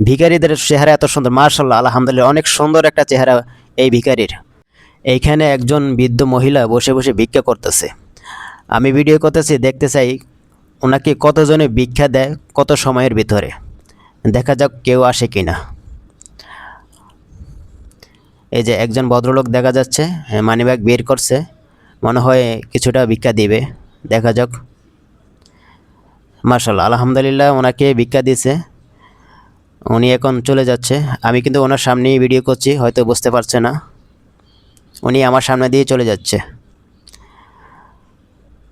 ভিখারিদের চেহারা এত সুন্দর, মাশাআল্লাহ, আলহামদুলিল্লাহ, অনেক সুন্দর একটা চেহারা এই ভিখারির। এইখানে একজন বৃদ্ধ মহিলা বসে বসে ভিক্ষা করতেছে। আমি ভিডিও করতেছি, দেখতে চাই ওনাকে কতজনে ভিক্ষা দেয় কত সময়ের ভিতরে। দেখা যাক কেউ আসে কিনা। এই যে একজন ভদ্রলোক দেখা যাচ্ছে, মানিব্যাগ বের করছে, মনে হয় কিছুটা ভিক্ষা দিবে। দেখা যাক। মাশাআল্লাহ, আলহামদুলিল্লাহ, ওনাকে ভিক্ষা দিছে। উনি এখন চলে যাচ্ছে। আমি কিন্তু ওনার সামনেই ভিডিও করছি, হয়তো বুঝতে পারছে না। উনি আমার সামনে দিয়ে চলে যাচ্ছে।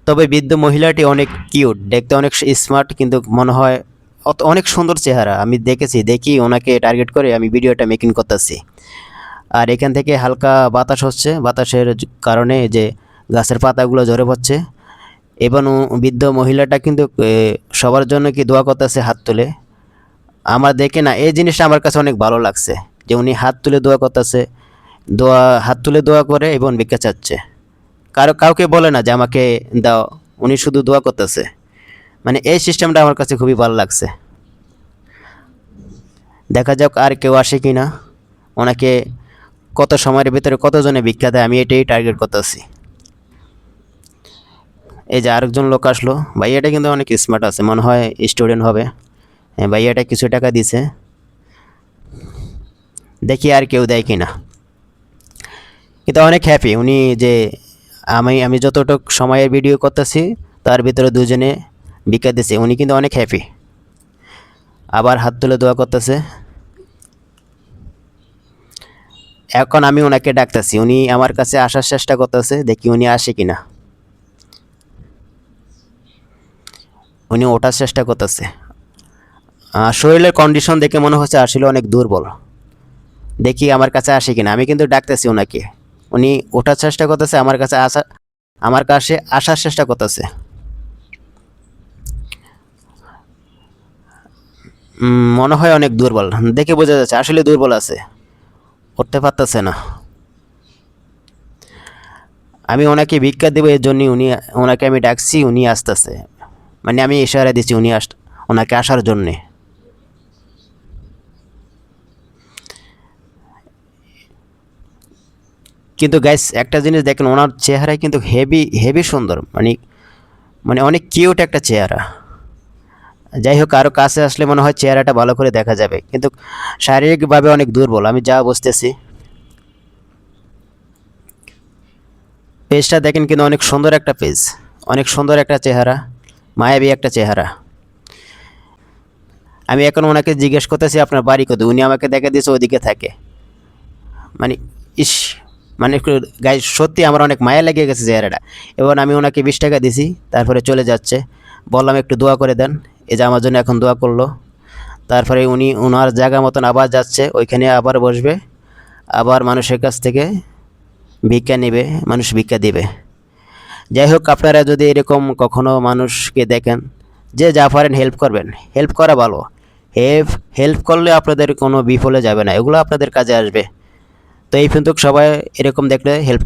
তবে বৃদ্ধ মহিলাটি অনেক কিউট, দেখতে অনেক স্মার্ট, কিন্তু মনে হয় অনেক সুন্দর চেহারা। আমি দেখি ওনাকে টার্গেট করে আমি ভিডিওটা মেকিং করতেছি। আর এখান থেকে হালকা বাতাস হচ্ছে, বাতাসের কারণে যে গাছের পাতাগুলো ঝরে পড়ছে। এবং বৃদ্ধ মহিলাটা কিন্তু সবার জন্য কি দোয়া করতেছে হাত তুলে। আমার দেখে না এই জিনিসটা আমার কাছে অনেক ভালো লাগছে, যে উনি হাত তুলে দোয়া করতেছে, হাত তুলে দোয়া করে এবং ভিক্ষা চাচ্ছে। কাউকে বলে না যে আমাকে দাও, উনি শুধু দোয়া করতেছে। মানে এই সিস্টেমটা আমার কাছে খুবই ভালো লাগছে। দেখা যাক আর কেউ আসে কি না, ওনাকে কত সময়ের ভিতরে কতজনে ভিক্ষা দেয়, আমি এটাই টার্গেট করতেছি। এই যে আরেকজন লোক আসলো, ভাইয়াটা কিন্তু অনেক স্মার্ট আছে, মনে হয় স্টুডেন্ট হবে। হ্যাঁ, ভাইয়াটা কিছু টাকা দিছে। দেখি আর কেউ দেয় কি না। কিন্তু অনেক হ্যাপি উনি, যে আমি যতটুকু সময়ের ভিডিও করতেছি তার ভিতরে দুজনে ভিক্ষা দিছে। উনি কিন্তু অনেক হ্যাপি, আবার হাত তুলে দোয়া করতেছে। এখন আমি ওনাকে ডাকতেছি, উনি আমার কাছে আসার চেষ্টা করতেছে, দেখি উনি আসে কিনা। উনি ওঠার চেষ্টা করতেছে। শরীরের কন্ডিশন দেখে মনে হচ্ছে আসলে অনেক দুর্বল। দেখি আমার কাছে আসে কিনা। আমি কিন্তু ডাকতেছি ওনাকে, উনি ওঠার চেষ্টা করতেছে, আমার কাছে আসার চেষ্টা করতেছে। মনে হয় অনেক দুর্বল, দেখে বোঝা যাচ্ছে আসলে দুর্বল আছে, উঠতে পারতেছে না। আমি ওনাকে ভিক্ষা দেবো, এর জন্যই ওনাকে আমি ডাকছি, উনি আসতেছে। মানে আমি ইশারা দিচ্ছি ওনাকে আসার জন্যে। কিন্তু গাইস একটা জিনিস দেখেন, ওনার চেহারায় কিন্তু হেভি হেভি সুন্দর, মানে মানে অনেক কিউট একটা চেহারা। যাই হোক, আরও কাছে আসলে মনে হয় চেহারাটা ভালো করে দেখা যাবে, কিন্তু শারীরিকভাবে অনেক দুর্বল, আমি যা বুঝতেছি। পেজটা দেখেন কিন্তু অনেক সুন্দর একটা পেজ, অনেক সুন্দর একটা চেহারা, মায়াবী একটা চেহারা। আমি এখন ওনাকে জিজ্ঞেস করতেছি আপনার বাড়ি কোথায়, উনি আমাকে দেখা দিয়েছে ওদিকে থাকে। মানে ইস, মানে গাই সত্যি আমার অনেক মায়া লেগে গেছে চেহারাটা। এবার আমি ওনাকে 20 টাকা দিছি, তারপরে চলে যাচ্ছে। বললাম একটু দোয়া করে দেন, এই যে আমার জন্য এখন দোয়া করলো। তারপরে উনি ওনার জায়গা মতন আবার যাচ্ছে, ওইখানে আবার বসবে, আবার মানুষের কাছ থেকে ভিক্ষা নেবে, মানুষ ভিক্ষা দেবে। যাই হোক, আপনারা যদি এরকম কখনো মানুষকে দেখেন, যে যা পারেন হেল্প করবেন, হেল্প করা ভালো। হেল্প করলে আপনাদের কোনো বিফলে যাবে না, এগুলো আপনাদের কাজে আসবে। তো এই পর্যন্ত সবাই এরকম দেখলে হেল্প